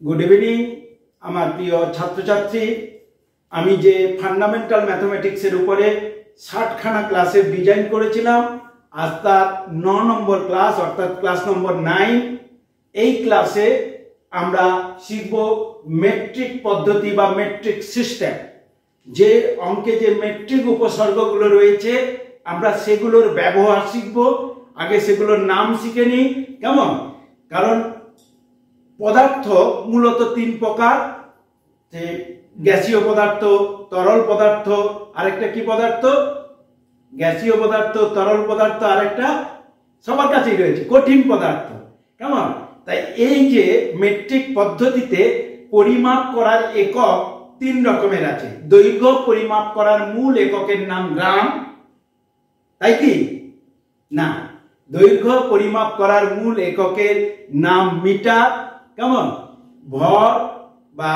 Good evening আমার প্রিয় ছাত্রছাত্রী। আমি যে ফান্ডামেন্টাল ম্যাথমেটিক্সের উপরে 60খানা ক্লাসের ডিজাইন করেছিলাম, আজ তার 9 নম্বর ক্লাস অর্থাৎ ক্লাস নম্বর 9। এই ক্লাসে আমরা শিখব মেট্রিক পদ্ধতি বা মেট্রিক সিস্টেম। যে অঙ্কে যে মেট্রিক উপসর্গগুলো রয়েছে আমরা সেগুলোর ব্যবহার শিখব। আগে সেগুলোর নাম শিখে নিই, কেমন? কারণ পদার্থ মূলত 3 প্রকার, যে গ্যাসীয় পদার্থ, তরল পদার্থ, আরেকটা কি পদার্থ? গ্যাসীয় পদার্থ, তরল পদার্থ, আরেকটা সবার কাছেই রয়েছে কঠিন পদার্থ, কেমন? তাই এই যে মেট্রিক পদ্ধতিতে পরিমাপ করার একক 3 রকমের আছে। দৈর্ঘ্য পরিমাপ করার মূল এককের নাম গ্রাম, তাই কি না? দৈর্ঘ্য পরিমাপ করার মূল এককের নাম মিটার, কেমন? ভর বা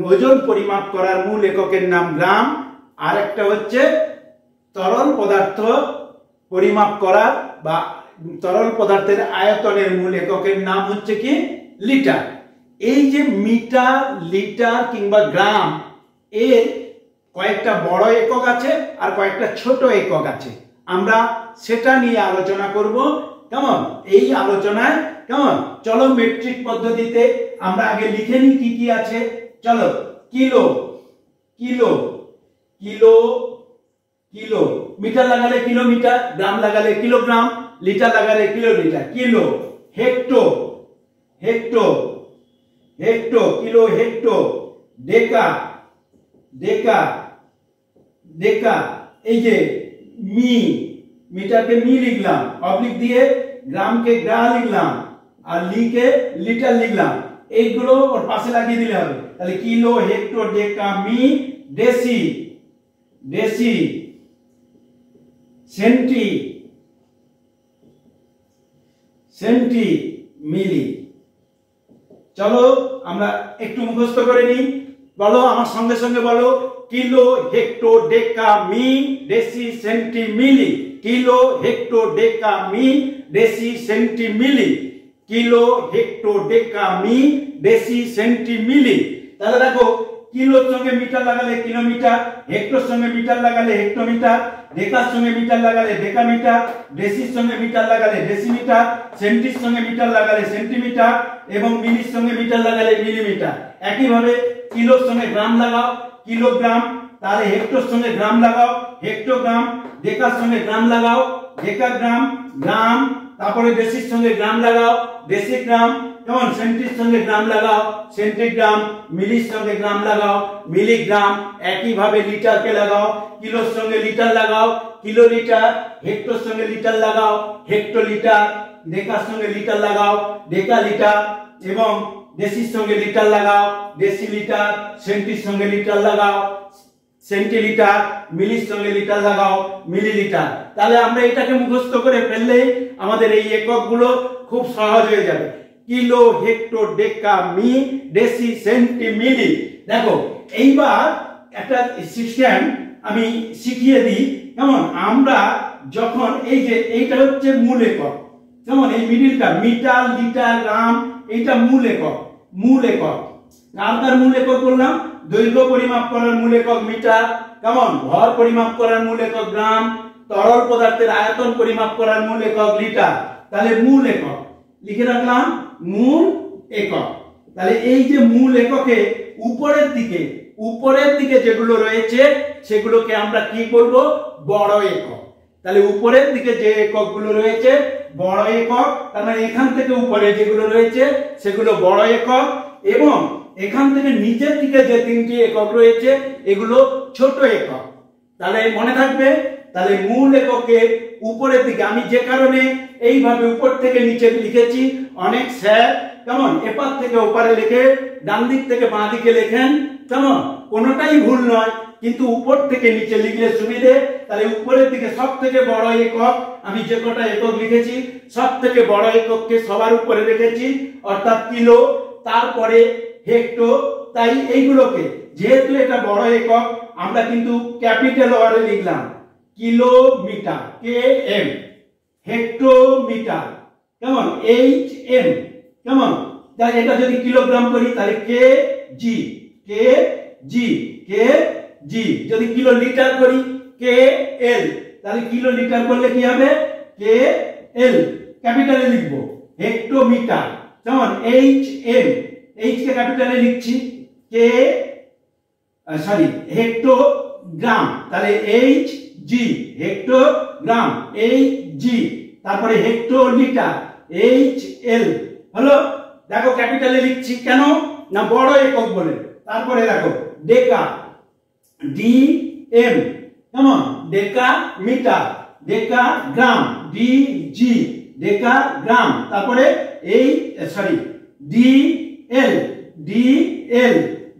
ওজন পরিমাপ করার মূল এককের নাম গ্রাম। আর একটা হচ্ছে তরল পদার্থ পরিমাপ করার বা তরল পদার্থের আয়তনের মূল এককের নাম হচ্ছে কি? লিটার। এই যে মিটার, লিটার কিংবা গ্রাম, এর কয়েকটা বড় একক আছে আর কয়েকটা ছোট একক আছে। আমরা সেটা নিয়ে আলোচনা করব, কেমন? এই আলোচনায়, কেমন? চলো মেট্রিক পদ্ধতিতে আমরা আগে লিখে নিই কি কি আছে। চলো, kilo, kilo, kilo, kilo, metre লাগালে কিলোমিটার, গ্রাম লাগালে কিলোগ্রাম, লিটার লাগালে kilolitre. Kilo, hecto, hecto, hecto, kilo hecto, deca, deca, deca. এই যে মি, মিটারকে মি লিখলাম, অবলিক দিয়ে গ্রামকে গ্রা লিখলাম, আর লিকে লিটার লিখলাম। এইগুলো ওর পাশে লাগিয়ে দিলে হবে। তাহলে কিলো, হেক্টো, ডেকা, মি, deci, deci, centi, centi, milli. চলো আমরা একটু মুখস্থ করে নিই। বলো আমার সঙ্গে সঙ্গে বলো, কিলো, হেক্টো, ডেকা, মি, ডেসি, সেন্টি, মিলি। কিলো, হেক্টো, ডেকা, মি, ডেসি, সেন্টি, মিলি। কিলো, হেক্টো, ডেকা, মি, ডেসি, সেন্টি, মিলি। তাহলে দেখো, কিলোর সঙ্গে মিটার লাগালে কিলোমিটার, হেক্টোর সঙ্গে মিটার লাগালে হেক্টোমিটার, ডেকার সঙ্গে মিটার লাগালে ডেকামিটার, ডেসির সঙ্গে মিটার লাগালে ডেসিমিটার, সেন্টির সঙ্গে মিটার লাগালে সেন্টিমিটার এবং মিলির সঙ্গে মিটার লাগালে মিলিমিটার। একইভাবে কিলোর সঙ্গে গ্রাম লাগাও, কিলোগ্রাম। তাহলে হেক্টোর সঙ্গে গ্রাম লাগাও, হেক্টোগ্রাম। ডেকার সঙ্গে গ্রাম লাগাও, ডেকাগ্রাম, গ্রাম। তারপরে ডেসির সঙ্গে গ্রাম লাগাও, ডেসিগ্রাম। যেমন সেন্টির সঙ্গে গ্রাম লাগাও, সেন্টিগ্রাম। মিলির সঙ্গে গ্রাম লাগাও, মিলিগ্রাম। একইভাবে লিটারকে লাগাও, কিলোর সঙ্গে লিটার লাগাও, কিলোলিটার। হেক্টোর সঙ্গে লিটার লাগাও, হেক্টোলিটার। ডেকার সঙ্গে লিটার লাগাও, ডেকালিটার। এবং ডেসির সঙ্গে লিটার লাগাও, ডেসিলিটার। সেন্টির সঙ্গে লিটার লাগাও, সেন্টিলিটার। মিলির সঙ্গে লিটার লাগাও, মিলিলিটার। তাহলে আমরা এটাকে মুখস্থ করে ফেললেই আমাদের এই এককগুলো খুব সহজ হয়ে যাবে। কিলো, হেক্টো, ডেকা, মি, ডেসি, সেন্টি, মিলি। দেখো, এইবার একটা সিস্টেম আমি শিখিয়ে দিই, কেমন? আমরা যখন এই যে এইটা হচ্ছে মূল একক, যেমন এই মিডিলটা মিটার, লিটার, গ্রাম, এইটা মূল একক। মূল একক কার মূল একক বললাম? দৈর্ঘ্য পরিমাপ করার মূল একক মিটার, কেমন? ভর পরিমাপ করার মূল একক গ্রাম, তরল পদার্থের আয়তন পরিমাপ করার মূল একক লিটার। তাহলে মূল একক লিখে রাখলাম, মূল একক। তাহলে এই যে মূল এককে উপরের দিকে যেগুলো রয়েছে সেগুলোকে আমরা কি বলবো? বড় একক। তাহলে উপরের দিকে যে এককগুলো রয়েছে বড় একক। তার মানে এখান থেকে উপরে যেগুলো রয়েছে সেগুলো বড় একক, এবং এখান থেকে নিচের দিকে যে 3টি একক রয়েছে এগুলো ছোট একক। তাহলে মনে থাকবে। তাহলে মূল এককের উপরের দিকে, আমি যে কারণে এইভাবে উপর থেকে নিচে লিখেছি, অনেক স্যার কেমন এপার থেকে ওপারে লিখে ডান দিক থেকে বাঁ দিকে লেখেন, কেমন? কোনোটাই ভুল নয়, কিন্তু উপর থেকে নিচে লিখলে সুবিধে। তাহলে উপরের দিকে সব থেকে বড় একক, আমি যে কটা একক লিখেছি সব থেকে বড় একককে সবার উপরে রেখেছি, অর্থাৎ কিলো, তারপরে হেক্টো। তাই এইগুলোকে, যেহেতু এটা বড় একক, আমরা কিন্তু ক্যাপিটাল ওয়ারে লিখলাম, কিলোমিটার, কে এম। হেক্টোমিটার, কেমন? এইচ এম, কেমন? তাহলে এটা যদি কিলোগ্রাম করি তাহলে কে জি, কে জি, কে জি। যদি কিলো লিটার করি কে এল, তাহলে কিলো লিটার করলে কি হবে কে এল, ক্যাপিটালে লিখবো। হেক্টোমিটার যেমন এইচ এম, এইচ কে ক্যাপিটালে লিখছি, কে সরি হেক্টোগ্রাম, তাহলে H G, hectogram H G. তারপরে হেক্টোলিটার এইচ এল হলো। দেখো ক্যাপিটালে লিখছি কেন না বড় একক বলে। তারপরে দেখো ডেকা, ডি এম, কেমন ডেকা মিটার, ডেকা গ্রাম, ডি জি, ডেকা গ্রাম। তারপরে এই সরি ডি এল, ডি এল,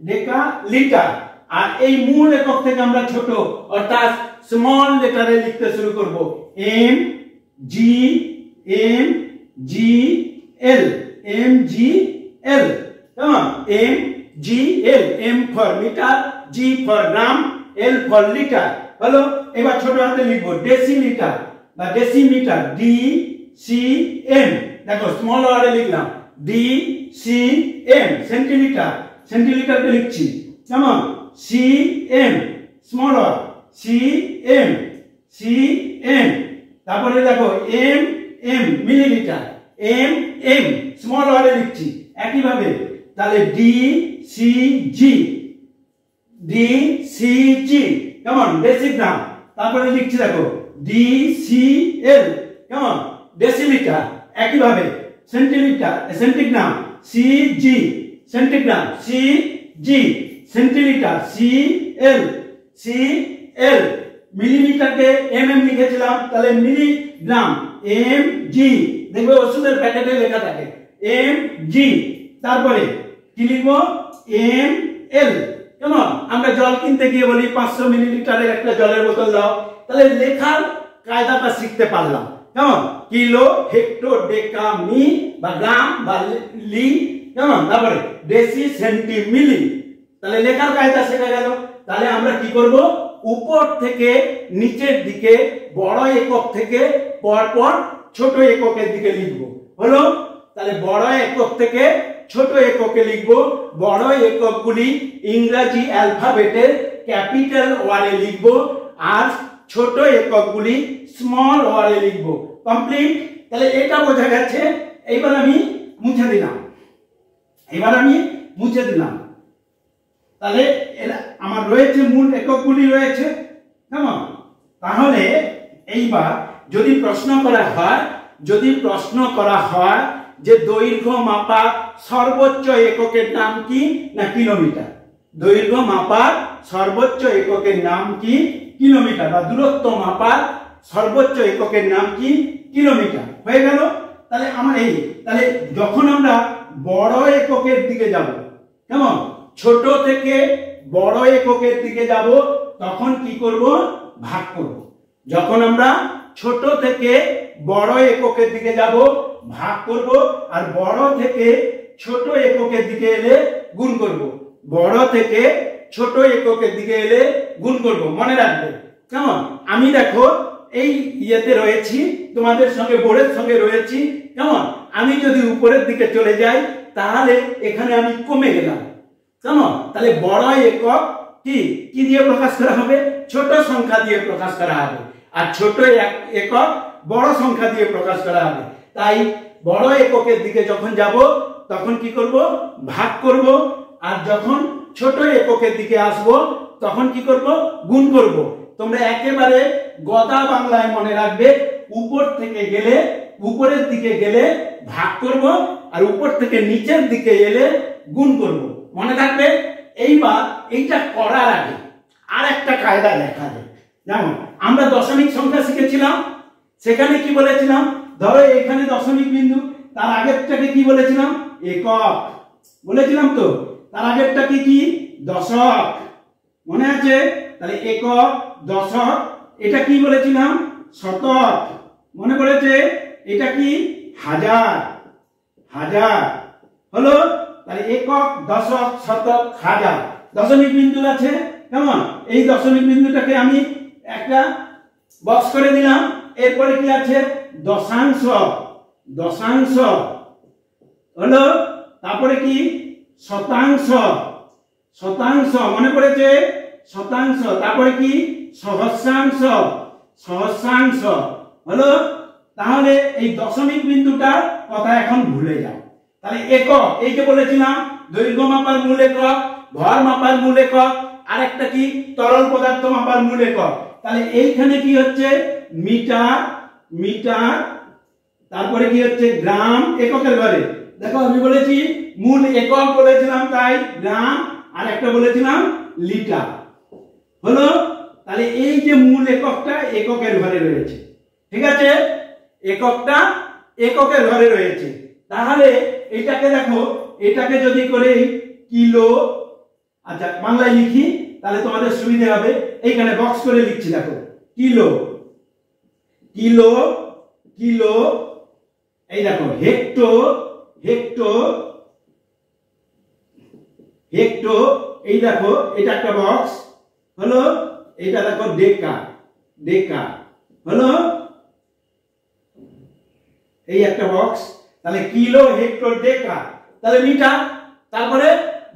ডেকা লিটার। আর এই মূল একক থেকে আমরা ছোট অর্থাৎ স্মল লেটারে লিখতে শুরু করব, M G, M G L, M G L, কেমন M G L, M for metre, G for gram, L for litre হলো। এবার ছোট হাতে লিখবো ডেসিলিটার বা ডেসিমিটার, ডি সি এম। দেখো স্মল ওয়ার্ডে লিখলাম ডি সি এম। সেন্টিমিটার, সেন্টিমিটারকে লিখছি কেমন C M, small word C M, C M. তারপরে দেখো M M, millilitre, M M, small ওয়ার্ডে লিখছি একইভাবে। তাহলে ডি সি জি, ডি সি জি, কেমন ডেসিগ্রাম। তারপরে লিখছি দেখো ডি সি এল, কেমন ডেসিলিটার। একইভাবে centilitre, centigram, C G, centigram, C G, centilitre, C L, C L. মিলিমিটারকে এম এম লিখেছিলাম, তাহলে মিলিগ্রাম, এম জি। দেখবে ওষুধের প্যাকেটে লেখা থাকে এম জি। তারপরে কি লিখবো এম এল, কেমন আমরা জল কিনতে গিয়ে বলি 500 মিলিলিটারের একটা জলের বোতল দাও, তাহলে লেখার কায়দাটা শিখতে পারলাম। কেমন কিলো, হেক্টো, ডেকা, মি বা গ্রাম বা লি, কেমন তারপরে ডেসি, সেন্টি, মিলি, তাহলে লেখার কায়দা শেখা গেল। তাহলে আমরা কি করব উপর থেকে নিচের দিকে বড় একক থেকে পরপর ছোট এককের দিকে লিখব হলো। তাহলে বড় একক থেকে ছোট এককে লিখব। বড় এককগুলি ইংরেজি অ্যালফাবেটের ক্যাপিটাল ওয়ার্ডে লিখব আর ছোট এককগুলি স্মল ওয়ার্ডে লিখব। কমপ্লিট। তাহলে এটা বোঝা গেছে। এইবার আমি মুছে দিলাম, এবার আমি মুছে দিলাম। তাহলে আমার রয়েছে মূল এককগুলি রয়েছে, কেমন। তাহলে এইবার যদি প্রশ্ন করা হয়, যদি প্রশ্ন করা হয় যে দৈর্ঘ্য মাপা সর্বোচ্চ এককের নাম কি না কিলোমিটার, দৈর্ঘ্য মাপার সর্বোচ্চ এককের নাম কি কিলোমিটার, বা দূরত্ব মাপার সর্বোচ্চ এককের নাম কি কিলোমিটার, হয়ে গেল। তাহলে আমার এই, তাহলে যখন আমরা বড় এককের দিকে যাব, কেমন ছোট থেকে বড় এককের দিকে যাব, তখন কি করব ভাগ করব। যখন আমরা ছোট থেকে বড় এককের দিকে যাব ভাগ করব, আর বড় থেকে ছোট এককের দিকে এলে গুণ করব। বড় থেকে ছোট এককের দিকে এলে গুণ করব, মনে রাখবে। কেমন আমি দেখো এই ইয়েতে রয়েছি, তোমাদের সঙ্গে বোর্ডের সঙ্গে রয়েছি, কেমন আমি যদি উপরের দিকে চলে যাই তাহলে এখানে আমি কমে গেলাম, কেমন। তাহলে বড় একক কি কি দিয়ে প্রকাশ করা হবে, ছোট সংখ্যা দিয়ে প্রকাশ করা হবে, আর ছোট একক বড় সংখ্যা দিয়ে প্রকাশ করা হবে। তাই বড় এককের দিকে যখন যাব তখন কি করব ভাগ করব, আর যখন ছোট এককের দিকে আসব তখন কি করব গুণ করব। তোমরা একেবারে গদা বাংলায় মনে রাখবে, উপর থেকে গেলে উপরের দিকে গেলে ভাগ করব, আর উপর থেকে নিচের দিকে এলে গুণ করব, মনে থাকবে। এইবার এইটা করার আগে আর একটা কায়দা দেখা যায়। যেমন আমরা দশমিক সংখ্যা শিখেছিলাম, সেখানে কি বলেছিলাম, ধরো এখানে দশমিক বিন্দু, তার আগেরটাকে কি বলেছিলাম একক বলেছিলাম, তো তার আগেরটা কি কি দশক, মনে আছে। তাহলে একক, দশক, এটা কি বলেছিলাম শতক, মনে পড়েছে। এটা কি হাজার, হাজার হলো। তাহলে একক, দশক, শতক, হাজার, দশমিক বিন্দু আছে, কেমন। এই দশমিক বিন্দুটাকে আমি একটা বক্স করে দিলাম। এরপরে কি আছে দশাংশ, দশাংশ হলো। তারপরে কি শতাংশ, শতাংশ মনে পড়েছে, শতাংশ। তারপরে কি সহস্রাংশ, সহস্রাংশ হলো। তাহলে এই দশমিক বিন্দুটার কথা এখন ভুলে যাও। তাহলে একক, এই যে বলেছিলাম দৈর্ঘ্য মাপার মূল একক, ভর মাপার মূল একক, আর একটা কি তরল পদার্থ মাপার মূল একক। তাহলে এইখানে কি হচ্ছে মিটার, মিটার, তারপরে কি হচ্ছে গ্রাম এককের ঘরে। দেখো আমি বলেছি মূল একক বলেছিলাম তাই গ্রাম, আর একটা বলেছিলাম লিটার হলো। তাহলে এই যে মূল এককটা এককের ঘরে রয়েছে, ঠিক আছে, এককটা এককের ঘরে রয়েছে। তাহলে এটাকে দেখো, এটাকে যদি করে কিলো, আচ্ছা বাংলায় লিখি তাহলে তোমাদের সুবিধা হবে, এইখানে বক্স করে লিখছি দেখো, কিলো, কিলো, কিলো, এই দেখো হেক্টো, হেক্টো, হেক্টো, এই দেখো এটা একটা বক্স হলো, এটা দেখো ডেকা, ডেকা হলো, এই একটা বক্স। তাহলে কিলো, হেক্টর, ডেকা, তাহলে মিটার। তারপরে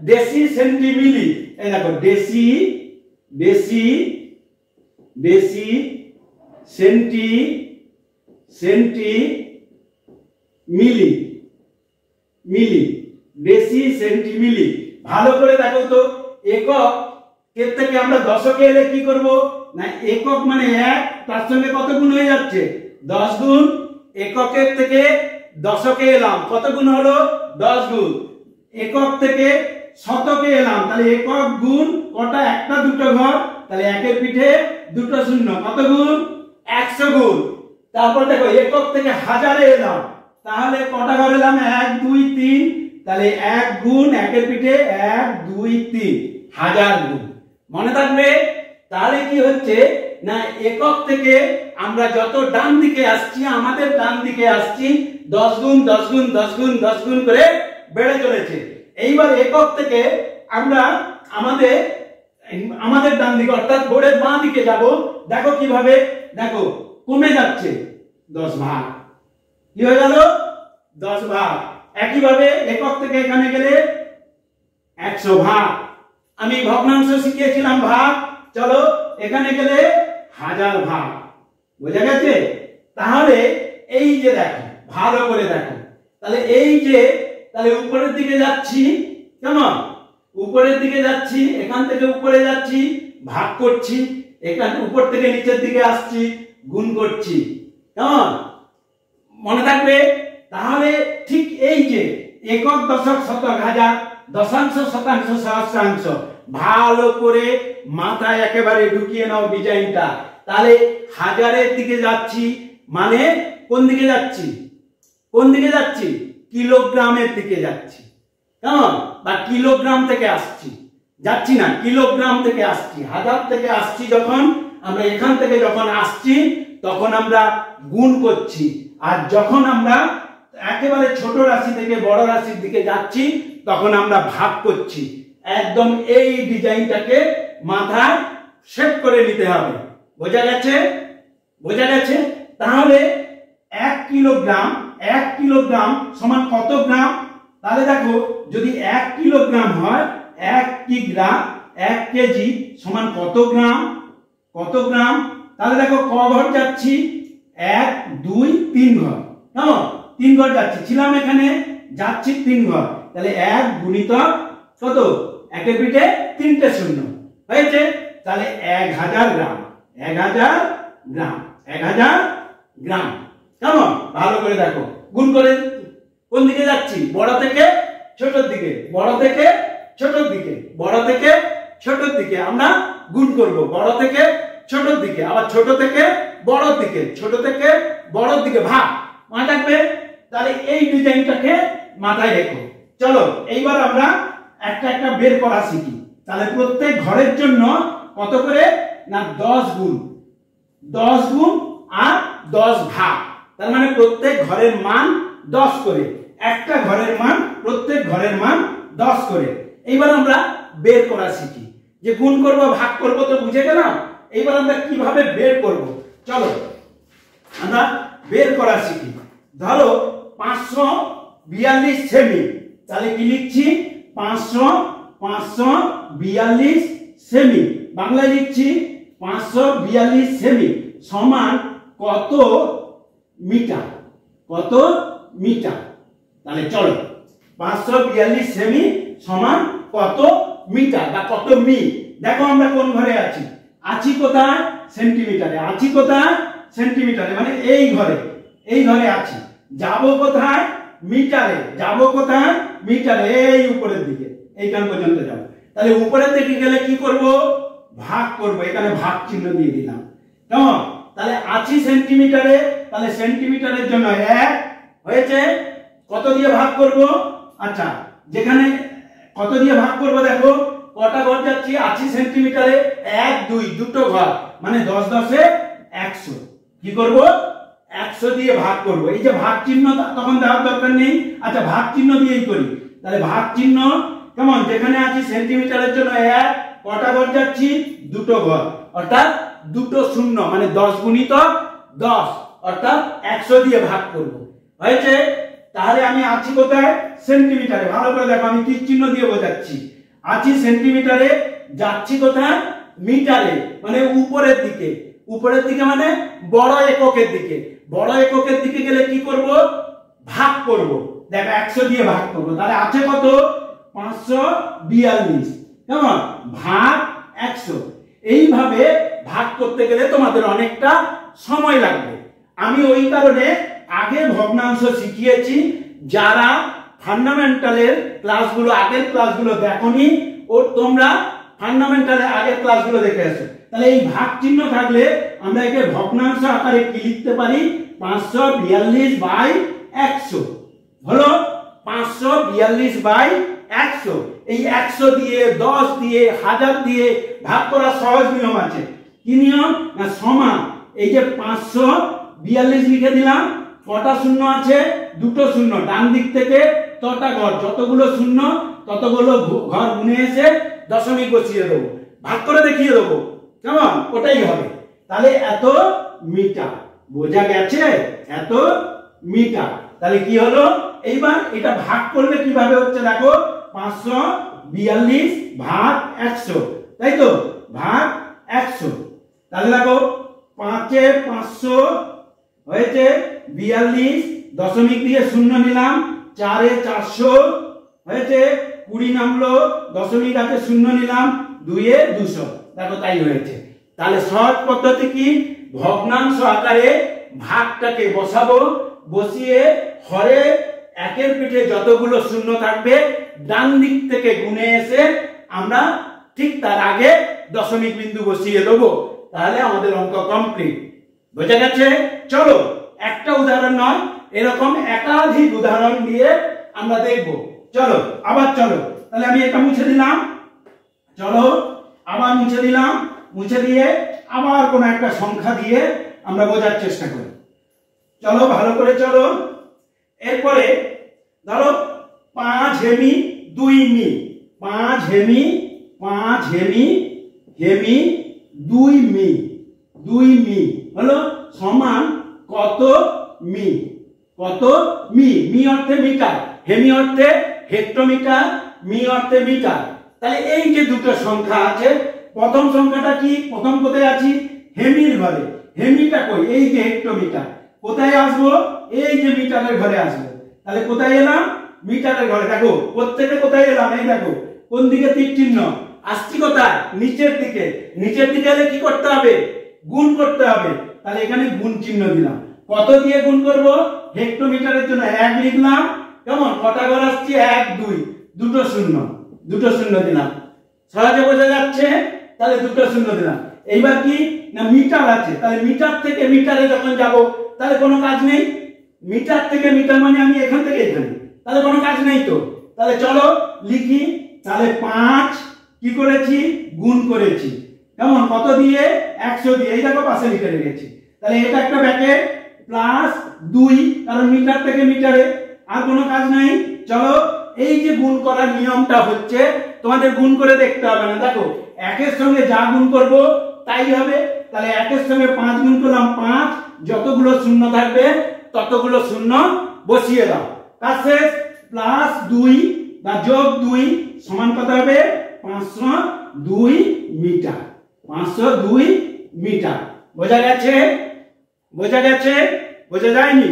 ডেসি, সেন্টি, মিলি, এই দেখো deci, deci, deci, centi, centi, milli, milli, deci, centi, milli. ভালো করে দেখো তো, একক এর থেকে আমরা দশকে এলে কি করব না, একক মানে এক, তার সঙ্গে কত গুণ হয়ে যাচ্ছে 10 গুণ। এককের থেকে দশকে এলাম, কত গুণ হলো 10 গুণ। একক থেকে শতকে এলাম, তাহলে একক গুণ কটা, একটা দুটো ঘর, তাহলে একের পিঠে দুটো শূন্য, কত গুণ 100 গুণ। তারপর দেখো একক থেকে হাজারে এলাম, তাহলে কটা ঘর এলাম 1 2 3, তাহলে 1 গুণ একের পিঠে 1 2 3, 1000 গুণ। মনে থাকবে। তাহলে কি হচ্ছে না, একক থেকে আমরা যত ডান দিকে আসছি, আমাদের ডান দিকে আসছি 10 গুণ 10 গুণ 10 গুণ 10 গুণ করে বেড়ে চলেছে। এইবার একক থেকে আমরা আমাদের ডান দিকে অর্থাৎ বোর্ডের বাঁ দিকে যাব, দেখো কিভাবে, দেখো কমে যাচ্ছে 10 ভাগ, কি হয়ে গেল 10 ভাগ। একইভাবে একক থেকে এখানে গেলে 100 ভাগ। আমি ভগ্নাংশ শিখিয়েছিলাম ভাগ, চলো এখানে গেলে 1000 ভাগ, বোঝা গেছে। তাহলে এই যে দেখো, ভালো করে দেখো, তাহলে এই যে, তাহলে উপরের দিকে যাচ্ছি, কেমন উপরের দিকে যাচ্ছি, এখান থেকে উপরে যাচ্ছি, ভাগ করছি, এখান উপর থেকে নিচের দিকে আসছি, গুণ করছি, কেমন মনে থাকবে। তাহলে ঠিক এই যে একক, দশক, শতক, হাজার, দশাংশ, শতাংশ, সহস্রাংশ, ভালো করে মাথায় একেবারে ঢুকিয়ে নাও ডিজাইনটা। তাহলে হাজারের দিকে যাচ্ছি মানে কোন দিকে যাচ্ছি, কোন দিকে যাচ্ছি, কিলোগ্রামের দিকে যাচ্ছি, কেমন, বা কিলোগ্রাম থেকে আসছি, যাচ্ছি না কিলোগ্রাম থেকে আসছি। হাজার থেকে আসছি যখন আমরা, এখান থেকে যখন আসছি তখন আমরা গুণ করছি, আর যখন আমরা একেবারে ছোট রাশি থেকে বড় রাশির দিকে যাচ্ছি তখন আমরা ভাগ করছি। একদম এই ডিজাইনটাকে মাথায় সেট করে নিতে হবে, বোঝা গেছে, বোঝা গেছে। তাহলে 1 কিলোগ্রাম, 1 কিলোগ্রাম সমান কত গ্রাম, তাহলে দেখো যদি 1 কিলোগ্রাম হয়, 1 কিগ্রাম, 1 কেজি সমান কত গ্রাম, কত গ্রাম। তাহলে দেখো ক ঘর যাচ্ছি, 1 2 3 ঘর, কেমন 3 ঘর যাচ্ছি, ছিলাম এখানে, যাচ্ছি 3 ঘর, তাহলে 1 গুণিতক কত, একের পিঠে 3টে শূন্য হয়েছে, তাহলে 1000 গ্রাম, 1000 গ্রাম, 1000 গ্রাম, কেমন ভালো করে দেখো। গুণ করে কোন দিকে যাচ্ছি, বড় থেকে ছোটর দিকে, বড় থেকে ছোটর দিকে, বড় থেকে ছোটর দিকে আমরা গুণ করব, বড় থেকে ছোটর দিকে, আবার ছোট থেকে বড়র দিকে, ছোট থেকে বড়র দিকে ভাগ, মনে থাকবে। তাহলে এই ডিজাইনটাকে মাথায় রেখো। চলো এইবার আমরা একটা একটা বের করা শিখি। তাহলে প্রত্যেক ঘরের জন্য কত করে না 10 গুণ, 10 গুণ আর 10 ভাগ, তার মানে প্রত্যেক ঘরের মান 10 করে, একটা ঘরের মান, প্রত্যেক ঘরের মান 10 করে। এইবার আমরা বের করা শিখি, যে গুণ করব ভাগ করব তো বুঝে গেলাম, এইবার আমরা কিভাবে বের করব, চলো আমরা বের করা শিখি। ধরো 542 সেমি, তাহলে কি লিখছি 542 সেমি, বাংলায় লিখছি 542 সেমি সমান কত মিটার, কত মিটার। তাহলে চলো 542 সেমি সমান কত মিটার বা কত মি। দেখো আমরা কোন ঘরে আছি, আছি কোথায় সেন্টিমিটারে, আছি কোথায় সেন্টিমিটারে, মানে এই ঘরে, এই ঘরে আছি। যাব কোথায় মিটারে, যাব কোথায় মিটারে, এই উপরের দিকে এইখান পর্যন্ত যাব। তাহলে উপরের দিকে গেলে কি করব, ভাগ করব, এখানে ভাগ চিহ্ন দিয়ে দিলাম কেমন। তাহলে আছি সেন্টিমিটারে, তাহলে সেন্টিমিটারের জন্য 1 হয়েছে, কত দিয়ে ভাগ করব, আচ্ছা যেখানে কত দিয়ে ভাগ করব দেখো কটা ঘর যাচ্ছি, আছি সেন্টিমিটারে 1 2 দুটো ঘর, মানে 10 10 100, কি করব 100 দিয়ে ভাগ করব। এই যে ভাগ চিহ্ন তখন দেওয়ার দরকার নেই, আচ্ছা ভাগ চিহ্ন দিয়েই করি। তাহলে ভাগ চিহ্ন কেমন, যেখানে আছি সেন্টিমিটারের জন্য 1, কটা ঘর যাচ্ছি দুটো ঘর, অর্থাৎ দুটো শূন্য, মানে 10 গুণিতক 10, অর্থাৎ 100 দিয়ে ভাগ করব। হয়েছে। তাহলে আমি আছি কোথায় সেন্টিমিটারে, ভালো করে দেখো আমি তীর চিহ্ন দিয়ে বোঝাচ্ছি। আছি সেন্টিমিটারে, যাচ্ছি কোথায় মিটারে, মানে উপরের দিকে, উপরের দিকে মানে বড় এককের দিকে, বড় এককের দিকে গেলে কি করব, ভাগ করব। দেখো 100 দিয়ে ভাগ করব, তাহলে আছে কত 542, কেমন ভাগ 100। এইভাবে ভাগ করতে গেলে তোমাদের অনেকটা সময় লাগবে। আমি ওই কারণে আগে ভগ্নাংশ শিখিয়েছি, যারা ফান্ডামেন্টালের ক্লাসগুলো আগের ক্লাসগুলো দেখোনি ও তোমরা ফান্ডামেন্টালের আগের ক্লাসগুলো দেখে আসো। তাহলে এই ভাগ চিহ্ন থাকলে আমরা একে ভগ্নাংশ আকারে কি লিখতে পারি, 542/100 হলো 542/100। এই 100 দিয়ে 10 দিয়ে 1000 দিয়ে ভাগ করার সহজ নিয়ম আছে। কি নিয়ম না, সমান এই যে 542 লিখে দিলাম, কটা শূন্য আছে দুটো শূন্য, ডান দিক থেকে তটা ঘর, যতগুলো শূন্য ততগুলো ঘর গুনে এসে দশমিক বসিয়ে দেবো, ভাগ করে দেখিয়ে দেবো, কেমন ওটাই হবে। তাহলে এত মিটার, বোঝা গেছে এত মিটার। তাহলে কি হলো, এইবার এটা ভাগ করলে কিভাবে হচ্ছে দেখো, 542 ভাগ 100, তাই তো ভাগ 100। তাহলে দেখো 5 এ 500 হয়েছে 42, দশমিক দিয়ে শূন্য নিলাম, 4 এ 400 হয়েছে 20 নামলো, দশমিক আছে শূন্য নিলাম, 2 এ 200, দেখো তাই হয়েছে। তাহলে সহজ পদ্ধতি কি, ভগ্নাংশ আকারে ভাগটাকে বসাবো, বসিয়ে হরে একের পিঠে যতগুলো শূন্য থাকবে ডান দিক থেকে গুনে এসে আমরা ঠিক তার আগে দশমিক বিন্দু বসিয়ে দেবো, তাহলে আমাদের অঙ্ক কমপ্লিট। বোঝা গেছে। চলো একটা উদাহরণ নয়, এরকম একাধিক উদাহরণ দিয়ে আমরা দেখব। চলো আবার চলো, তাহলে আমি এটা মুছে দিলাম, চলো আবার মুছে দিলাম, মুছে দিয়ে আবার কোন একটা সংখ্যা দিয়ে আমরা বোঝার চেষ্টা করি। চলো ভালো করে চলো। এরপরে ধরো 5 hemi 2 me, 5 hemi 5 hemi hemi 2 me, 2 me হলো সমান কত মি, কত মি। মি অর্থে মিটার, হেমি অর্থে হেক্টোমিটার, মি অর্থে মিটার। তাহলে এই যে দুটো সংখ্যা আছে, প্রথম সংখ্যাটা কি, প্রথম কোথায় আছি হেমির ঘরে, হেমিটা কই এই যে হেক্টোমিটার, কোথায় আসবো এই যে মিটারের ঘরে আসবো। তাহলে কোথায় এলাম মিটারের ঘরে, দেখো প্রত্যেকটা কোথায় এলাম, এই দেখো কোন দিকে তীর চিহ্ন, আসছি কোথায় নিচের দিকে, নিচের দিকে এলে কি করতে হবে গুণ করতে হবে। তাহলে এখানে গুণ চিহ্ন দিলাম, কত দিয়ে গুণ করব, হেক্টোমিটারের জন্য 1 লিখলাম, কেমন কটা ঘর আসছে 1 2, দুটো শূন্য, দুটো শূন্য দিলাম, সহজে বোঝা যাচ্ছে। তাহলে দুটো শূন্য দিলাম। এইবার কি না মিটার আছে, তাহলে মিটার থেকে মিটারে যখন যাব তাহলে কোনো কাজ নেই, মিটার থেকে মিটার মানে আমি এখান থেকে এখানে, তাহলে কোনো কাজ নেই তো। তাহলে চলো লিখি, তাহলে 5 কি করেছি গুণ করেছি, কেমন কত দিয়ে 100 দিয়ে, এই দেখো পাশে লিখে রেখেছি। তাহলে এটা একটা ব্র্যাকেট প্লাস 2, কারণ মিটার থেকে মিটারে, আর কোনো কাজ নাই। চলো এই যে গুণ করার নিয়মটা হচ্ছে, তোমাদের গুণ করে দেখতে হবে না, দেখো একের সঙ্গে যা গুণ করব তাই হবে। তাহলে একের সঙ্গে 5 গুণ করলাম 5, যতগুলো শূন্য থাকবে ততগুলো শূন্য বসিয়ে দাও, কাজ শেষ। প্লাস 2 বা যোগ 2 সমান কত হবে 502 মিটার। 502 মিটার। বোঝা গেছে? বোঝা গেছে? বোঝা যায়নি?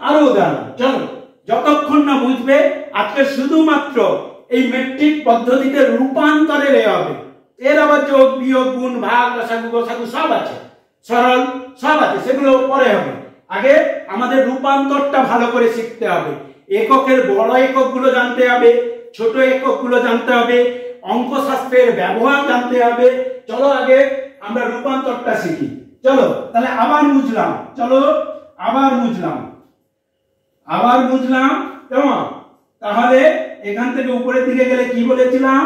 আরো উদাহরণ, চলো যতক্ষণ না বুঝবে আজকে শুধুমাত্র এই মেট্রিক পদ্ধতিতে রূপান্তরের হবে। এর আবার যোগ বিয়োগ গুণ ভাগ লসাগু গসাগু সব আছে, সরল সব আছে, সেগুলো পরে হবে। আগে আমাদের রূপান্তরটা ভালো করে শিখতে হবে। এককের বড় এককগুলো জানতে হবে, ছোট এককগুলো জানতে হবে, অঙ্কশাস্ত্রের ব্যবহার জানতে হবে। চলো আগে আমরা রূপান্তরটা শিখি। চলো তাহলে আবার বুঝলাম, চলো আবার বুঝলাম কেমন? তাহলে এখান থেকে উপরের দিকে গেলে কি বলেছিলাম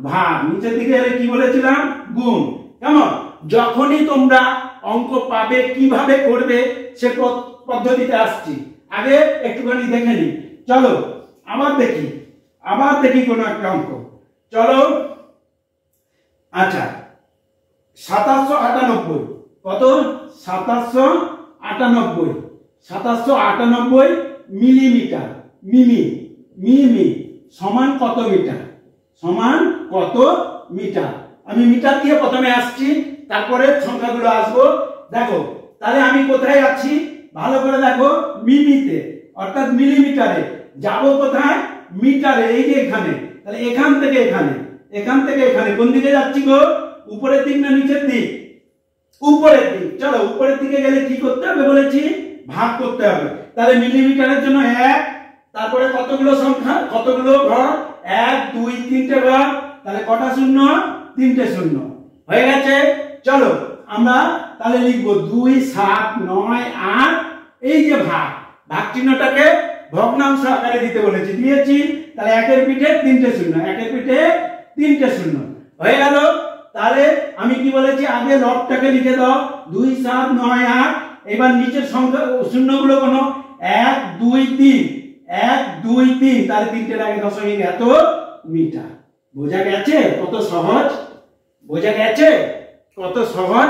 ভাগ, নিচের দিকে গেলে কি বলেছিলাম গুণ। কেমন? যখনই তোমরা অঙ্ক পাবে কিভাবে করবে সে পদ্ধতিতে আসছি। আগে একটুখানি দেখে নি। চলো আবার দেখি কোন একটা অঙ্ক। চলো আচ্ছা 2798 কত? 2798 মিলিমিটার মিমি সমান কত মিটার? সমান কত মিটার? আমি মিটার দিয়ে প্রথমে আসছি, তারপরে সংখ্যাগুলো আসবো। দেখো তাহলে আমি কোথায় আছি ভালো করে দেখো, মিমিতে অর্থাৎ মিলিমিটারে। যাব কোথায়? মিটারে, এই যে এখানে। তাহলে এখান থেকে এখানে কোন দিকে যাচ্ছি গো? উপরের দিক না নিচের দিক? উপরের দিক। চলো উপরের দিকে গেলে কি করতে হবে বলেছি? ভাগ করতে হবে। তাহলে মিলিমিটারের জন্য 1, তারপরে কতগুলো সংখ্যা, কতগুলো ঘর? 1 2 3টে ঘর। তাহলে কটা শূন্য? 3টে শূন্য। হয়ে গেছে? চলো আমরা তাহলে লিখব 2 7 9 8। এই যে ভাগ চিহ্নটাকে ভগ্নাংশ আকারে দিতে বলেছি, দিয়েছি। তাহলে 1 এর পিঠে 3টে শূন্য, 1 এর পিঠে 3টে শূন্য। হয়ে গেল? তাহলে আমি কি বলেছি আগে লবটাকে লিখে দাও 2 7 9 8। এবার নিচের সংখ্যা শূন্যগুলো কোন 1 2 3, 1 2 3। তাহলে 3টে লাগে দশমিক এত মিটার। বোঝা গেছে কত সহজ? বোঝা গেছে কত সহজ?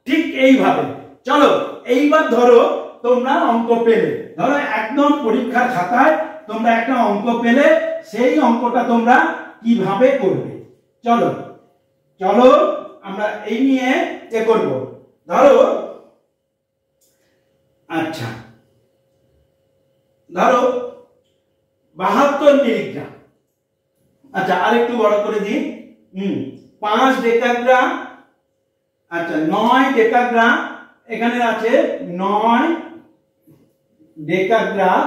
ঠিক এইভাবে। চলো এইবার ধরো তোমরা অঙ্ক পেলে, ধরো একদম পরীক্ষার খাতায় তোমরা একটা অঙ্ক পেলে, সেই অঙ্কটা তোমরা কিভাবে করবে চলো আমরা এই নিয়ে করব। ধরো আচ্ছা ধরো 72 মিলিগ্রাম। আচ্ছা আরেকটু বড় করে দিই। 5 ডেকাগ্রাম। আচ্ছা 9 ডেকাগ্রাম। এখানে আছে 9 ডেকাগ্রাম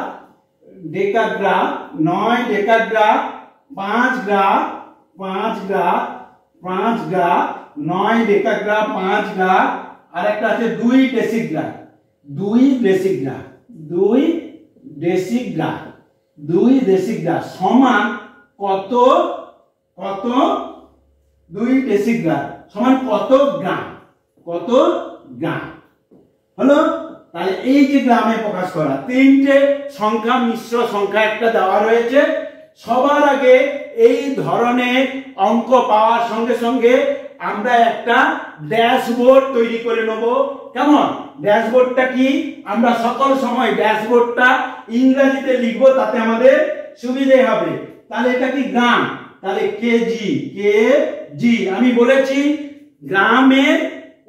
9 ডেকাগ্রাম 5 গ্রাম 9 ডেকাগ্রাম 5 গ্রাম। আর একটা আছে 2 ডেসিগ্রাম 2 ডেসিগ্রাম সমান কত? 2 ডেসিগ্রাম সমান কত গ্রাম? হলো? তাহলে এই যে গ্রামে প্রকাশ করা 3টে সংখ্যা, মিশ্র সংখ্যা একটা দেওয়া রয়েছে। সবার আগে এই ধরনের অঙ্ক পাওয়ার সঙ্গে সঙ্গে আমরা একটা ড্যাশবোর্ড তৈরি করে নেব। কেমন? ড্যাশবোর্ডটা কি? আমরা সকল সময় ড্যাশবোর্ডটা ইংরেজিতে লিখবো, তাতে আমাদের সুবিধে হবে। তাহলে এটা কি গ্রাম, তাহলে কেজি। আমি বলেছি গ্রামের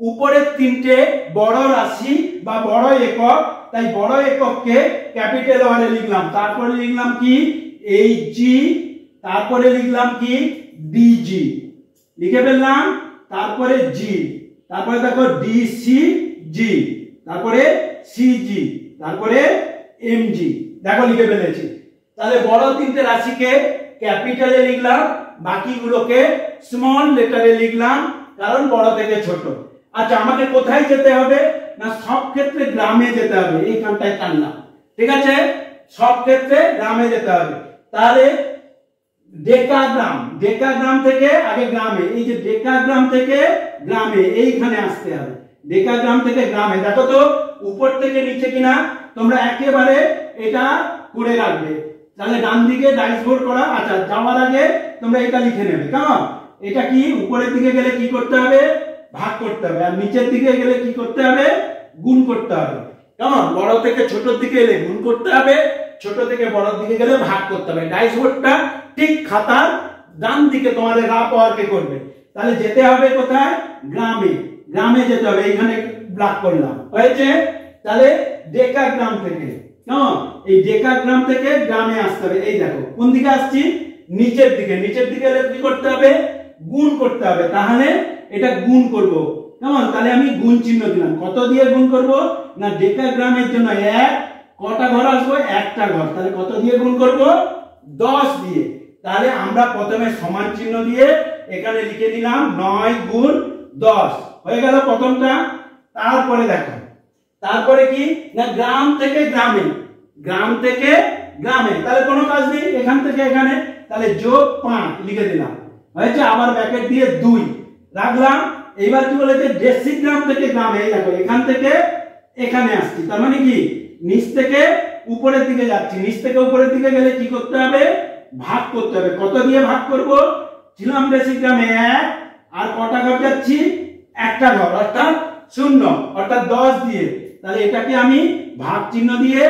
উপরের 3টে বড় রাশি বা বড় একক, তাই বড় একককে ক্যাপিটাল ওয়ানে লিখলাম। তারপরে লিখলাম কি এইচজি, তারপরে লিখলাম কি ডিজি, লিখে ফেললাম। তারপরে জি, তারপরে দেখো ডিসিজি, তারপরে সিজি, তারপরে এমজি। দেখো লিখে ফেলেছি। তাহলে বড় 3টে রাশিকে ক্যাপিটালে লিখলাম, বাকিগুলোকে স্মল লেটারে লিখলাম, কারণ বড় থেকে ছোট। আচ্ছা আমাকে কোথায় যেতে হবে না, সব ক্ষেত্রে গ্রামে যেতে হবে। এইখানটায় টানলাম, ঠিক আছে? সব ক্ষেত্রে গ্রামে যেতে হবে। তাহলে ডেকাগ্রাম থেকে আগে গ্রামে, এই যে ডেকাগ্রাম থেকে গ্রামে এইখানে আসতে হবে। ডেকাগ্রাম থেকে গ্রামে। দেখো তো উপর থেকে নিচে কিনা, তোমরা একেবারে এটা করে রাখবে। তাহলে ডান দিকে ডাইসবোর্ড করা। আচ্ছা যাওয়ার আগে তোমরা এটা লিখে নেবে। কেমন? এটা কি উপরের দিকে গেলে কি করতে হবে? ভাগ করতে হবে। আর নিচের দিকে গেলে কি করতে হবে? গুণ করতে হবে। কেমন? বড় থেকে ছোটর দিকে এলে গুণ করতে হবে, ছোট থেকে বড়র দিকে গেলে ভাগ করতে হবে। ডাইস বোর্ডটা ঠিক খাতার ডান দিকে তোমাদের রাফ ওয়ার্কে করবে। তাহলে যেতে হবে কোথায়? গ্রামে। গ্রামে যেতে হবে, এইখানে ব্লক করলাম, হয়েছে? তাহলে ডেকাগ্রাম থেকে, কেমন, এই ডেকাগ্রাম থেকে গ্রামে আসতে হবে। এই দেখো কোন দিকে আসছি? নিচের দিকে। নিচের দিকে এলে কি করতে হবে? গুণ করতে হবে। তাহলে এটা গুণ করব, কেমন? তাহলে আমি গুণ চিহ্ন দিলাম। কত দিয়ে গুণ করব? না ডেকাগ্রামের জন্য 1, কটা ঘর আসবে? একটা ঘর। তাহলে কত দিয়ে গুণ করব? 10 দিয়ে। তাহলে আমরা প্রথমে সমান চিহ্ন দিয়ে এখানে লিখে দিলাম 9 গুণ 10, হয়ে গেল প্রথমটা। তারপরে দেখো, তারপরে কি না গ্রাম থেকে গ্রামে, গ্রাম থেকে গ্রামে। তাহলে কোনো কাজ নেই, এখান থেকে এখানে, তাহলে যোগ 5 লিখে দিলাম, হয়েছে? আবার ব্র্যাকেট দিয়ে 2 রাখলাম। এইবার কি বলেছে? ডেসিগ্রাম থেকে গ্রামে। এই দেখো এখান থেকে এখানে আসছি, তার মানে কি নিচ থেকে উপরের দিকে যাচ্ছি। নিচ থেকে উপরের দিকে গেলে কি করতে হবে? ভাগ করতে হবে। কত দিয়ে ভাগ করব? ছিলাম ডেসিগ্রামে 1, আর কটা ঘর যাচ্ছি? একটা ঘর, অর্থাৎ 0, অর্থাৎ 10 দিয়ে। তাহলে এটাকে আমি ভাগ চিহ্ন দিয়ে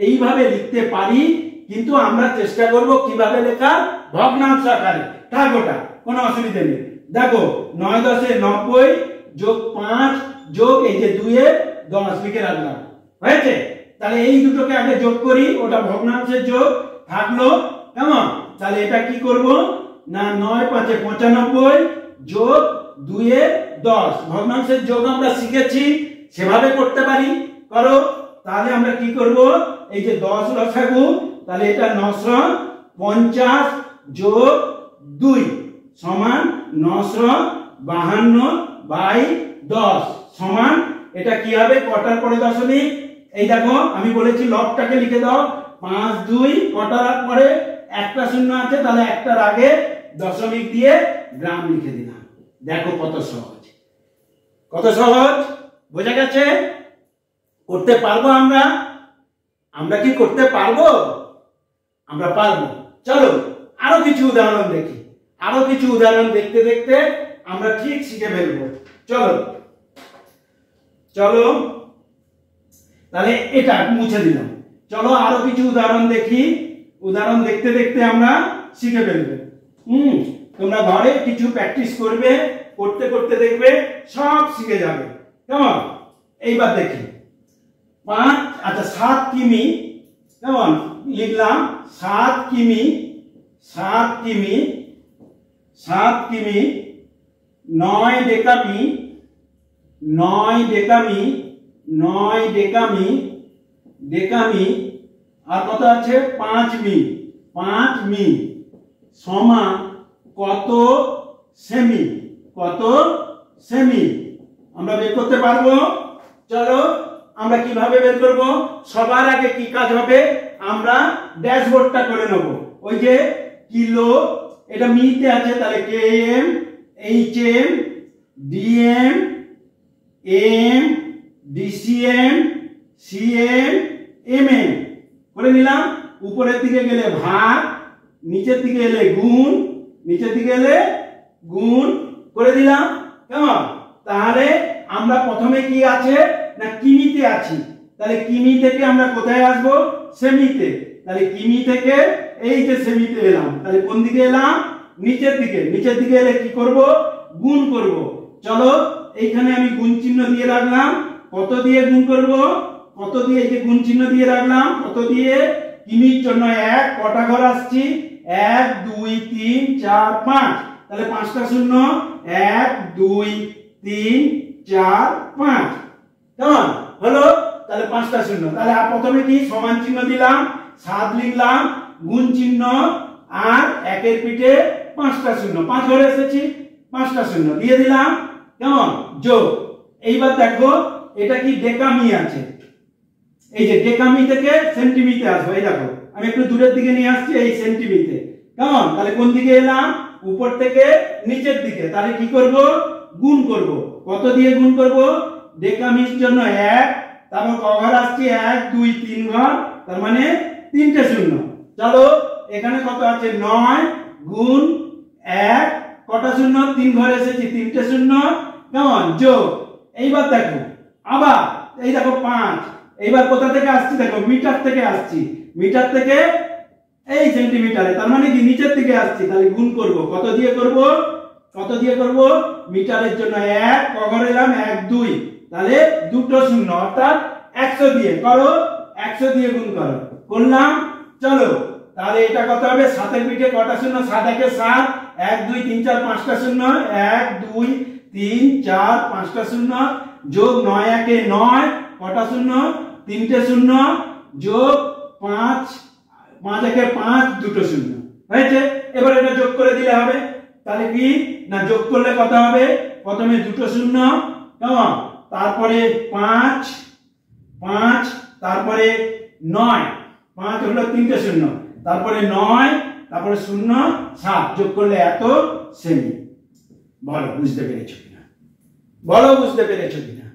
এইভাবে লিখতে পারি, কিন্তু আমরা চেষ্টা করব কিভাবে লেখা? ভগ্নাংশ আকারে। থাক, ওটা কোনো অসুবিধা নেই। দেখো 9 10 90 যোগ 5 যোগ এই যে 2 এ 10 লিখে রাখলাম, হয়েছে? তাহলে এই দুটোকে আগে যোগ করি, ওটা ভগ্নাংশের যোগ থাকলো, কেমন? তাহলে এটা কি করব না 9 5 95 যোগ 2 এ 10, ভগ্নাংশের যোগ আমরা শিখেছি, সেভাবে করতে পারি, করো। তাহলে আমরা কি করব? এই যে 10 লসাগু, তাহলে এটা 950 যোগ 2 সমান 952/10 সমান, এটা কি হবে? কটার পরে দশমিক। এই দেখো আমি বলেছি লবটাকে লিখে দাও, 5 2 কটার পরে একটা শূন্য আছে, তাহলে একটার আগে দশমিক দিয়ে গ্রাম লিখে দিলাম। দেখো কত সহজ, কত সহজ, বোঝা গেছে? করতে পারবো আমরা? আমরা কি করতে পারবো? আমরা পারবো। চলো আরো কিছু উদাহরণ দেখি। আরো কিছু উদাহরণ দেখতে দেখতে আমরা ঠিক শিখে ফেলবো। চলো চলো, তাহলে এটা মুছে দিলাম। চলো আরো কিছু উদাহরণ দেখি। উদাহরণ দেখতে দেখতে আমরা শিখে ফেলবো। তোমরা ঘরে কিছু প্র্যাকটিস করবে, করতে করতে দেখবে সব শিখে যাবে, কেমন? এইবার দেখি 7 কিমি, কেমন লিখলাম? 7 কিমি 7 কিমি 7 কিমি 9 ডেকামি 9 ডেকামি 9 ডেকামি ডেকামি, আর কত আছে? 5 মি 5 মি সমান কত সেমি? কত সেমি আমরা বের করতে পারবো? চলো আমরা কিভাবে বের করব? সবার আগে কি কাজ হবে? আমরা ড্যাশবোর্ডটা করে নেব। ওই যে কিলো, এটা মিতে আছে, তাহলে KM HM DM M DCM CM MM করে নিলাম। উপরের দিকে গেলে ভাগ, নিচের দিকে এলে গুণ, নিচের দিকে এলে গুণ করে দিলাম, কেমন? তাহলে আমরা প্রথমে কি আছে না কিমিতে আছি, তাহলে কিমি থেকে আমরা কোথায় আসব? সেমিতে। তাহলে কিমি থেকে এই যে সেমিতে এলাম, তাহলে কোন দিকে এলাম? নিচের দিকে। নিচের দিকে এলে কি করব? গুণ করব। চলো এইখানে আমি গুণ চিহ্ন দিয়ে রাখলাম। কত দিয়ে গুণ করব? কত দিয়ে, এই যে গুণ চিহ্ন দিয়ে রাখলাম, কত দিয়ে? কিমির জন্য 1, কটা ঘর আসছি? 1 2 3 4 5, তাহলে 5টা শূন্য, 1 2 3 4 5, কেমন হলো? তাহলে 5টা শূন্য। তাহলে প্রথমে কি সমান চিহ্ন দিলাম, 7 লিখলাম, গুণ চিহ্ন, আর একের পিঠে 5টা শূন্য, 5 ঘরে এসেছি, 5টা শূন্য দিয়ে দিলাম, কেমন? যোগ। এইবার দেখো এটা কি ডেকামি আছে, এই যে ডেকামি থেকে সেন্টিমিতে আসবে। এই দেখো আমি একটু দূরের দিকে নিয়ে আসছি, এই সেন্টিমিতে, কেমন? তাহলে কোন দিকে এলাম? উপর থেকে নিচের দিকে। তাহলে কি করব? গুণ করব। কত দিয়ে গুণ করব? ডেকামির জন্য 1, তারপর কঘর আসছে? 1 2 3 ঘর, তার মানে 3টে শূন্য। চলো এখানে কত আছে? 9 গুণ 1, কটা শূন্য? 3 ঘরে এসেছি, 3টে শূন্য, কেমন? যোগ। এইবার দেখো আবার, এই দেখো 5, এইবার কোথা থেকে আসছি দেখো, মিটার থেকে আসছি, মিটার থেকে এই সেন্টিমিটারে, তার মানে কি নিচের দিকে আসছি, তাহলে গুণ করব, কত দিয়ে করব, কত দিয়ে করব, মিটারের জন্য 1 কগর এলাম 1 2, তাহলে দুটো শূন্য অর্থাৎ 100 দিয়ে করো, 100 দিয়ে গুণ করো, করলাম। চলো তাহলে এটা কত হবে, 7 এর পিঠে কটা শূন্য, 7 একে 7, 1 2 3 4 5টা শূন্য, 1 2 3 4 5টা শূন্য, যোগ 9 একে 9, কটা শূন্য, 3টে শূন্য, যোগ 5 5 একে 5, দুটো শূন্য হয়েছে। এবার এটা যোগ করে দিলে হবে, তাহলে কি না যোগ করলে কত হবে, প্রথমে দুটো শূন্য, কেমন, তারপরে 5 5, তারপরে 9, 5 হলো 3টে শূন্য, তারপরে 9, তারপরে 0 7, যোগ করলে এত সেমি। বলো বুঝতে পেরেছো কিনা, বলো বুঝতে পেরেছো কিনা,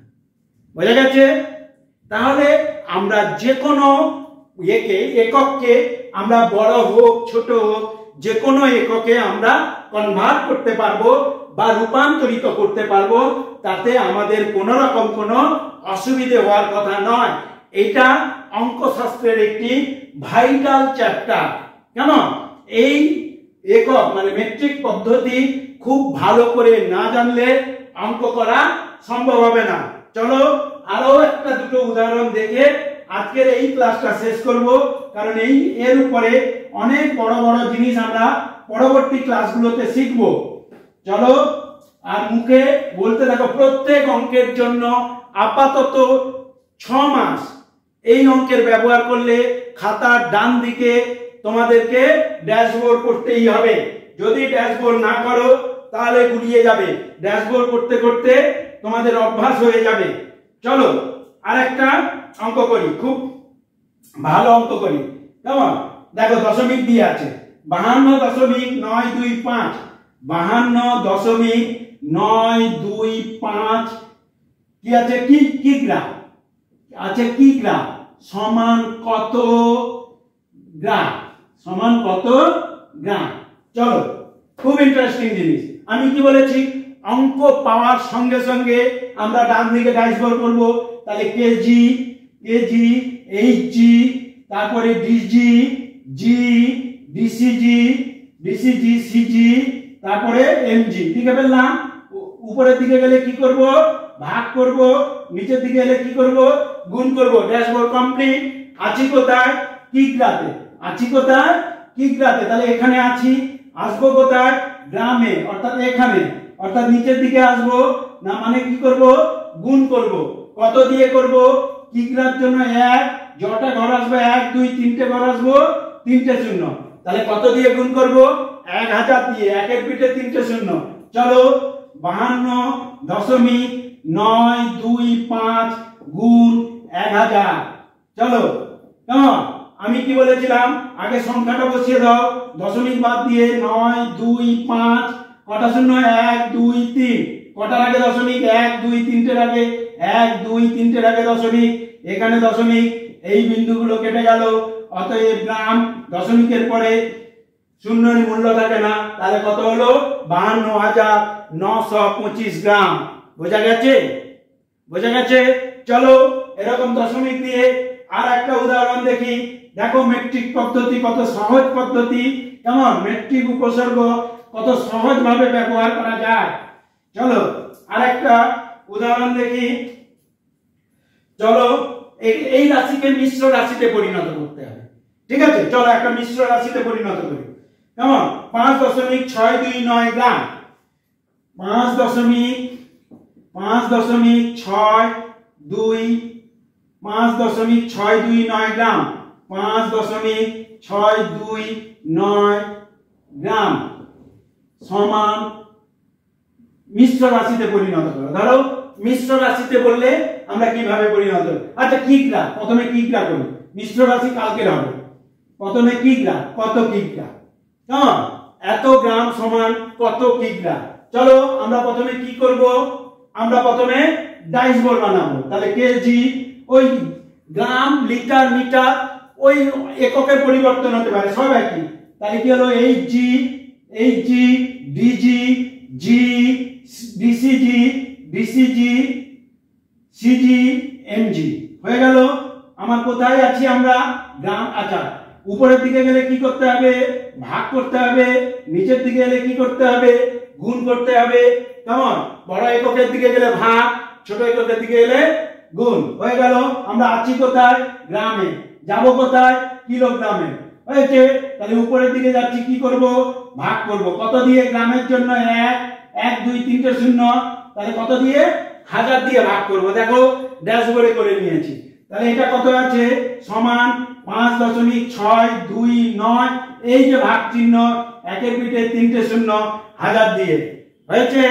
বোঝা গেছে? তাহলে আমরা যে কোনো একককে আমরা বড় হোক ছোট হোক যে কোনো এককে আমরা কনভার্ট করতে পারবো বা রূপান্তরিত করতে পারবো, তাতে আমাদের কোনো রকম কোনো অসুবিধা হওয়ার কথা নয়। এটা অঙ্কশাস্ত্রের একটি ভাইটাল চ্যাপ্টার। কেন? এই একক মানে মেট্রিক পদ্ধতি খুব ভালো করে না জানলে অঙ্ক করা সম্ভব হবে না। চলো আরো একটা দুটো উদাহরণ দেখে আজকের এই ক্লাসটা শেষ করব, কারণ এর উপরে অনেক বড় বড় জিনিস আমরা পরবর্তী ক্লাসগুলোতে শিখব। চলো আর মুখে বলতে থাকো, প্রত্যেক অঙ্কের জন্য আপাতত 6 মাস এই অঙ্কের ব্যবহার করলে খাতার ডান দিকে তোমাদেরকে ড্যাশবোর্ড করতেই হবে। যদি ড্যাশবোর্ড না করো তাহলে গুলিয়ে যাবে, ড্যাশবোর্ড করতে করতে তোমাদের অভ্যাস হয়ে যাবে। চলো আরেকটা অঙ্ক করি, খুব ভালো অঙ্ক করি, কেমন? দেখো দশমিক দিয়ে আছে 52.925, 52.925 কি আছে, কি গ্রাম আছে, কি গ্রাম সমান কত গ্রাম, সমান কত গ্রাম। চলো খুব ইন্টারেস্টিং জিনিস। আমি কি বলেছি, অঙ্ক পাওয়ার সঙ্গে সঙ্গে আমরা ডান দিকে ড্যাশবোর্ড করব। তাহলে কেজি, কেজি, এইচজি, তারপরে ডিজি, জি, ডিসিজি, ডিসিজি, সিজি, তারপরে এমজি লিখে ফেললাম। উপরের দিকে গেলে কি করব, ভাগ করব, নিচের দিকে গেলে কি করব, গুণ করব। Dashboard complete. আছি কোথায়, কিগ্রাতে, আছি কোথায়, কিগ্রাতে। তাহলে এখানে আছি, আসবো কোথায়, গ্রামে, অর্থাৎ এখানে, অর্থাৎ নিচের দিকে আসবো না, মানে কি করব, গুণ করব। কত দিয়ে করব, কিগ্রার জন্য 1, জটা ঘর আসবে 1 2 3টে ঘর আসবো, 3টে শূন্য, তাহলে কত দিয়ে গুণ করব, 1000 দিয়ে, 1 এর পিঠে 3টে শূন্য। চলো 52.925 গুণ 1000। চলো কেমন? আমি কি বলেছিলাম, আগে সংখ্যাটা বসিয়ে দাও, দশমিক বাদ দিয়ে 9 2 5, কটা শূন্য, 1 2 3, কটার আগে দশমিক, 1 2 3টের আগে, 1 2 3টের আগে দশমিক, এখানে দশমিক, এই বিন্দুগুলো কেটে গেল। অতএব গ্রাম, দশমিকের পরে শূন্যের মূল্য থাকে না, তাহলে কত হলো, 52,925 গ্রাম। বোঝা গেছে, বোঝা গেছে? চলো এরকম দশমিক দিয়ে আর একটা উদাহরণ দেখি। দেখো মেট্রিক পদ্ধতি কত সহজ পদ্ধতি, কেমন? মেট্রিক উপসর্গ কত সহজ ভাবে ব্যবহার করা যায়। চলো আরেকটা উদাহরণ দেখি। চলো এই রাশিকে মিশ্র রাশিতে পরিণত করতে হবে, ঠিক আছে? চলো একটা মিশ্র রাশিতে পরিণত করি, কেমন? 5.629 গ্রাম, 5.629 গ্রাম, 5.629 গ্রাম সমান মিশ্র রাশিতে পরিণত করো। ধরো মিশ্র রাশিতে বললে আমরা কিভাবে পরিণত করব? আচ্ছা কিগ্রা, প্রথমে কিগ্রা করি, মিশ্র রাশি কালকের হবে। প্রথমে কিগ্রা, কত কিগ্রা, কেমন? এত গ্রাম সমান কত কিগ্রা। চলো আমরা প্রথমে কি করব, আমরা প্রথমে ড্যাশবোর্ড বানাবো। তাহলে কেজি, ওই গ্রাম, লিটার, মিটার, ওই এককের পরিবর্তন হতে পারে, সব একই। তাহলে কি হলো, এইচজি, এইচজি, ডিজি, জি, ডিসিজি, ডিসিজি, সিজি, এমজি হয়ে গেল। উপরের দিকে গেলে কি করতে হবে, ভাগ করতে হবে, নিচের দিকে গেলে কি করতে হবে, গুণ করতে হবে। কেমন, বড় এককের দিকে গেলে ভাগ, ছোট এককের দিকে গেলে গুণ। হয়ে গেল। আমরা আছি কোথায়, গ্রামে, যাব কোথায়, কিলোগ্রামে। হয়েছে। তাহলে উপরের দিকে যাচ্ছি, কি করব, ভাগ করব। কত দিয়ে, গ্রামের জন্য 1 1 2 3টে শূন্য, তাহলে কত দিয়ে, 1000 দিয়ে ভাগ করব। দেখো ড্যাশবোর্ডে করে নিয়েছি। তাহলে এটা কত আছে, সমান 5.629। এই যে ভাগ চিহ্ন, একের পিঠে 3টে শূন্য, 1000 দিয়ে। হয়েছে।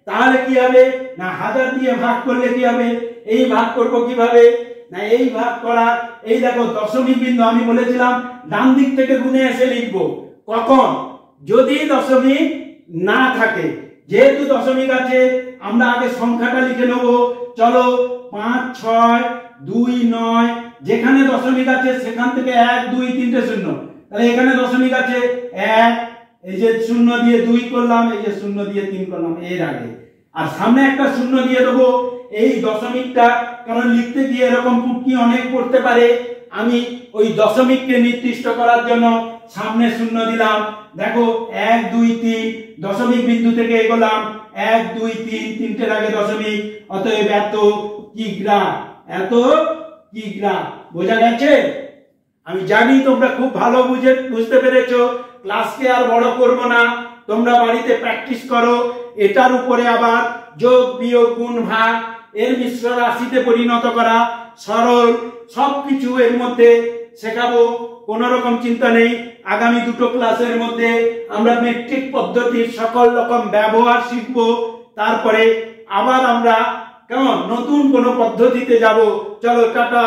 তাহলে কি হবে না, 1000 দিয়ে ভাগ করলে কি হবে, এই ভাগ করব কিভাবে না, এই ভাগ করা, এই দেখো দশমিক বিন্দু, আমি বলেছিলাম ডান দিক থেকে গুণে এসে লিখবো। কখন, যদি দশমিক না থাকে। যেহেতু দশমিক আছে, আমরা আগে সংখ্যাটা লিখে নেব। চলো, 5 6 2 9, যেখানে দশমিক আছে সেখান থেকে 1 2 3টে শূন্য। তাহলে এখানে দশমিক আছে 1, এই যে শূন্য দিয়ে 2 করলাম, এই যে শূন্য দিয়ে 3 করলাম এর আগে, আর সামনে একটা শূন্য দিয়ে দেবো। এই দশমিকটা, কারণ লিখতে গিয়ে এরকম পুটকি অনেক পড়তে পারে, আমি ওই দশমিককে নির্দিষ্ট করার জন্য সামনে শূন্য দিলাম। দেখো 1 2 3, দশমিক বিন্দু থেকে এগোলাম 1 2 3, তিনটের আগে দশমিক, অতএব এত কিগ্রা, এত কিগ্রা। বোঝা গেছে? আমি জানি তোমরা খুব ভালো বুঝতে পেরেছো। ক্লাসকে আর বড় করব না, তোমরা বাড়িতে প্র্যাকটিস করো। এটার উপরে আবার যোগ বিয়োগ গুণ ভাগ, এর মিশ্র রাশিতে পরিণত করা, সরল, সবকিছু এর মধ্যে শেখাবো। কোন রকম চিন্তা নেই। আগামী দুটো ক্লাসের মধ্যে আমরা মেট্রিক পদ্ধতির সকল রকম ব্যবহার শিখবো। তারপরে আবার আমরা কেমন নতুন কোন পদ্ধতিতে যাব। চলো, টাটা।